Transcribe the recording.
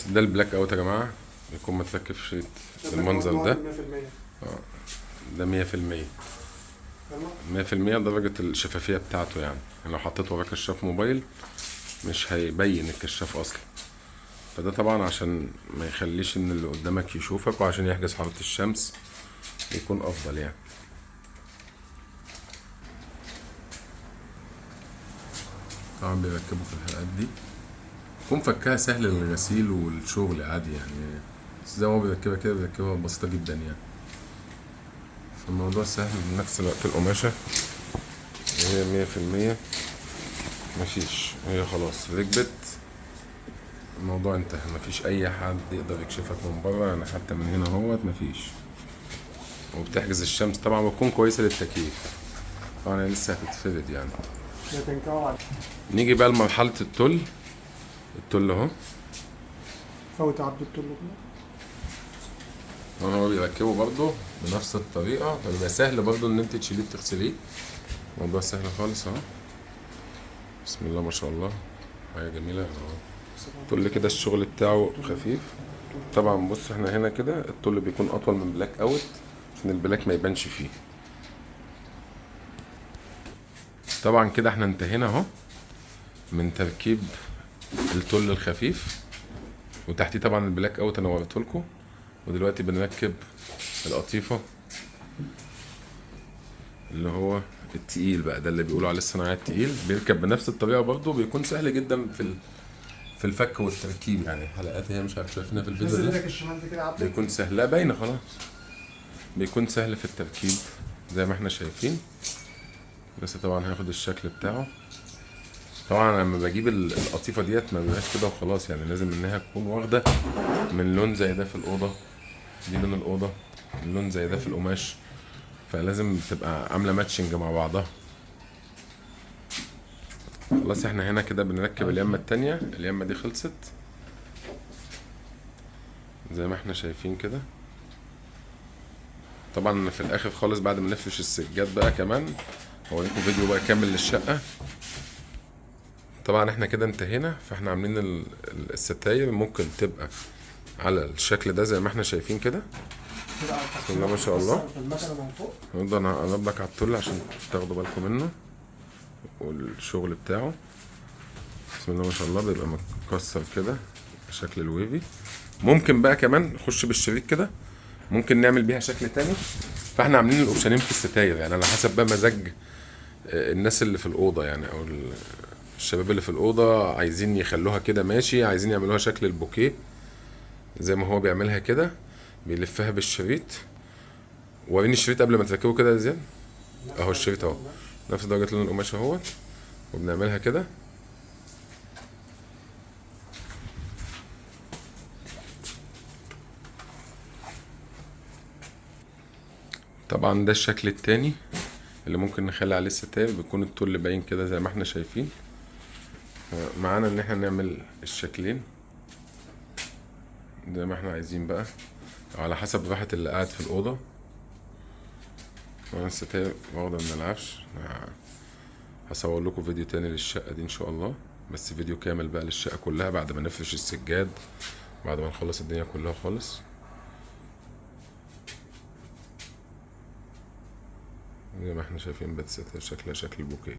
ده البلاك اوت يا جماعه، بيكون متركب شريط بالمنظر ده. ده 100%. 100% درجة الشفافية بتاعته، يعني لو حطيت ورا كشاف موبايل مش هيبين الكشاف اصلا. فده طبعا عشان ما يخليش ان اللي قدامك يشوفك، وعشان يحجز حرارة الشمس يكون افضل يعني. طبعا بيركبوا في الحلقات دي، يكون فكها سهل للغسيل والشغل عادي يعني. بس زي ما هو بيركبها كده بيركبها بسيطة جدا يعني. فالموضوع سهل، بنفس الوقت القماشة هي 100%. مفيش، هي خلاص ركبت، الموضوع انتهى. مفيش اي حد يقدر يكشفك من بره يعني، حتى من هنا اهوت مفيش. وبتحجز الشمس طبعا، بتكون كويسة للتكييف. طبعا هي لسه هتتفرد يعني. نيجي بقى لمرحلة التل. التل اهو. فوت عبد التل هو بيركبه برضه بنفس الطريقة، فبيبقى سهل برضه ان انت تشيليه تغسليه. الموضوع سهل خالص اهو. بسم الله ما شاء الله، حاجة جميلة اهو. التل كده الشغل بتاعه خفيف. طبعا بص، احنا هنا كده التل بيكون اطول من بلاك اوت عشان البلاك ما يبانش فيه. طبعا كده احنا انتهينا اهو من تركيب التل الخفيف، وتحتيه طبعا البلاك اوت انا وريته لكم. ودلوقتي بنركب القطيفة اللي هو التقيل بقى، ده اللي بيقولوا عليه الصناعي التقيل. بيركب بنفس الطريقة برضه، بيكون سهل جدا في الفك والتركيب يعني. الحلقات هي مش عارف شايفينها في الفيديو نزل دي، ايدك الشمال دي كده عبد. بيكون سهل. لا باينة خلاص. بيكون سهل في التركيب زي ما احنا شايفين. بس طبعا هياخد الشكل بتاعه. طبعا لما بجيب القطيفة ديت ما بيبقاش كده وخلاص يعني، لازم انها تكون واخدة من لون زي ده في الأوضة. دي لون الأوضة، اللون زي ده في القماش، فلازم تبقى عاملة ماتشنج مع بعضها. خلاص احنا هنا كده بنركب اليمة التانية. اليمة دي خلصت زي ما احنا شايفين كده. طبعا في الاخر خالص بعد ما نفرش السجاد بقى كمان هوريكم فيديو بقى كامل للشقة. طبعا احنا كده انتهينا. فاحنا عاملين الستاير ممكن تبقى على الشكل ده زي ما احنا شايفين كده. بسم الله ما شاء الله. نقدر نقرب لك على الطل عشان تاخدوا بالكم منه والشغل بتاعه. بسم الله ما شاء الله، بيبقى متكسر كده شكل الويفي. ممكن بقى كمان نخش بالشريط كده، ممكن نعمل بيها شكل تاني. فاحنا عاملين الاوبشنين في الستاير يعني، على حسب بقى مزاج الناس اللي في الاوضه يعني، او الشباب اللي في الاوضه عايزين يخلوها كده ماشي، عايزين يعملوها شكل البوكيه زي ما هو بيعملها كده. بيلفها بالشريط. وريني الشريط قبل ما تركبه كده يا زياد. اهو الشريط اهو نفس درجه لون القماش اهوت. وبنعملها كده. طبعا ده الشكل التاني اللي ممكن نخلي عليه الستاير، بيكون الطول باين كده زي ما احنا شايفين. معانا ان احنا نعمل الشكلين زي ما احنا عايزين بقى، على حسب راحة اللي قاعد في الأوضة. وانا الستاير واخدة من العفش. هصور لكم فيديو تاني للشقة دي ان شاء الله، بس فيديو كامل بقى للشقة كلها بعد ما نفرش السجاد، بعد ما نخلص الدنيا كلها خالص. زي ما احنا شايفين بس شكلها شكل البوكيه.